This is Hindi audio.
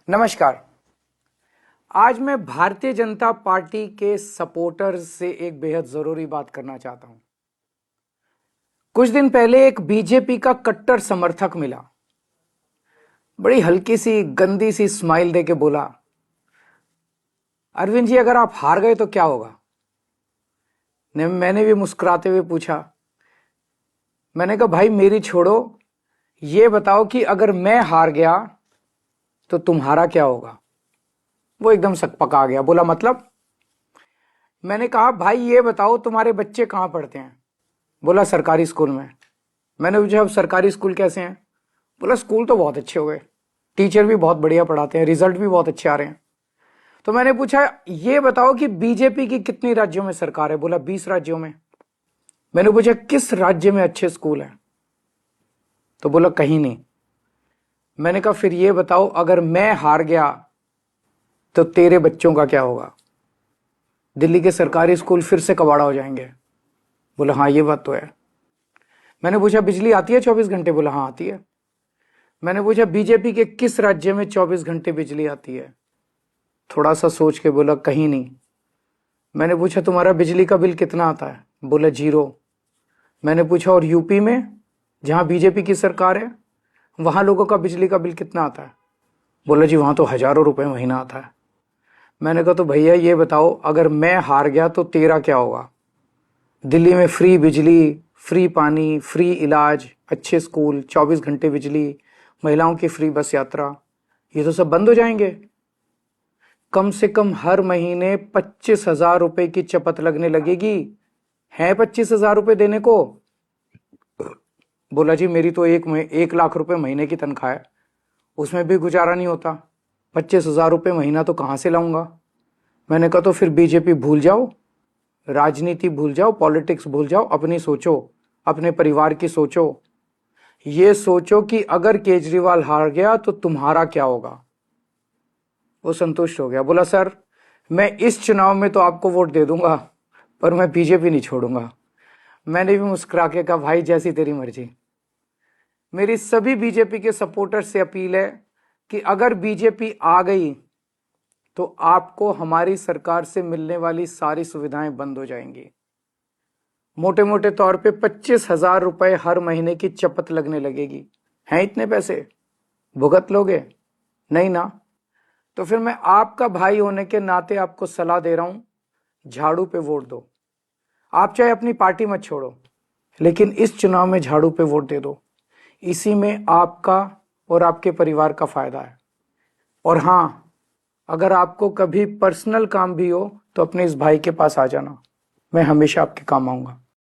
नमस्कार। आज मैं भारतीय जनता पार्टी के सपोर्टर्स से एक बेहद जरूरी बात करना चाहता हूं। कुछ दिन पहले एक बीजेपी का कट्टर समर्थक मिला, बड़ी हल्की सी गंदी सी स्माइल देके बोला, अरविंद जी अगर आप हार गए तो क्या होगा। मैंने भी मुस्कुराते हुए पूछा, मैंने कहा भाई मेरी छोड़ो, ये बताओ कि अगर मैं हार गया तो तुम्हारा क्या होगा। वो एकदम सकपका गया, बोला मतलब। मैंने कहा भाई ये बताओ तुम्हारे बच्चे कहां पढ़ते हैं। बोला सरकारी स्कूल में। मैंने पूछा अब सरकारी स्कूल कैसे हैं। बोला स्कूल तो बहुत अच्छे हो गए, टीचर भी बहुत बढ़िया पढ़ाते हैं, रिजल्ट भी बहुत अच्छे आ रहे हैं। तो मैंने पूछा ये बताओ कि बीजेपी की कितनी राज्यों में सरकार है। बोला 20 राज्यों में। मैंने पूछा किस राज्य में अच्छे स्कूल हैं, तो बोला कहीं नहीं। मैंने कहा फिर ये बताओ अगर मैं हार गया तो तेरे बच्चों का क्या होगा। दिल्ली के सरकारी स्कूल फिर से कबाड़ा हो जाएंगे। बोला हाँ ये बात तो है। मैंने पूछा बिजली आती है 24 घंटे। बोला हाँ आती है। मैंने पूछा बीजेपी के किस राज्य में 24 घंटे बिजली आती है। थोड़ा सा सोच के बोला कहीं नहीं। मैंने पूछा तुम्हारा बिजली का बिल कितना आता है। बोला 0। मैंने पूछा और यूपी में जहां बीजेपी की सरकार है वहां लोगों का बिजली का बिल कितना आता है। बोला जी वहां तो हजारों रुपए महीना आता है। मैंने कहा तो भैया ये बताओ अगर मैं हार गया तो तेरा क्या होगा। दिल्ली में फ्री बिजली, फ्री पानी, फ्री इलाज, अच्छे स्कूल, 24 घंटे बिजली, महिलाओं की फ्री बस यात्रा, ये तो सब बंद हो जाएंगे। कम से कम हर महीने 25,000 रुपए की चपत लगने लगेगी। है 25,000 रुपए देने को। बोला जी मेरी तो 1 लाख रुपए महीने की तनख्वाह है, उसमें भी गुजारा नहीं होता, 25,000 रुपए महीना तो कहां से लाऊंगा। मैंने कहा तो फिर बीजेपी भूल जाओ, राजनीति भूल जाओ, पॉलिटिक्स भूल जाओ, अपनी सोचो, अपने परिवार की सोचो। ये सोचो कि अगर केजरीवाल हार गया तो तुम्हारा क्या होगा। वो संतुष्ट हो गया, बोला सर मैं इस चुनाव में तो आपको वोट दे दूंगा पर मैं बीजेपी नहीं छोड़ूंगा। मैंने भी मुस्कुरा के कहा भाई जैसी तेरी मर्जी। मेरी सभी बीजेपी के सपोर्टर से अपील है कि अगर बीजेपी आ गई तो आपको हमारी सरकार से मिलने वाली सारी सुविधाएं बंद हो जाएंगी। मोटे मोटे तौर पे 25,000 रुपए हर महीने की चपत लगने लगेगी। हैं इतने पैसे, भुगत लोगे? नहीं ना। तो फिर मैं आपका भाई होने के नाते आपको सलाह दे रहा हूं, झाड़ू पे वोट दो। आप चाहे अपनी पार्टी मत छोड़ो, लेकिन इस चुनाव में झाड़ू पे वोट दे दो। इसी में आपका और आपके परिवार का फायदा है। और हां, अगर आपको कभी पर्सनल काम भी हो तो अपने इस भाई के पास आ जाना, मैं हमेशा आपके काम आऊंगा।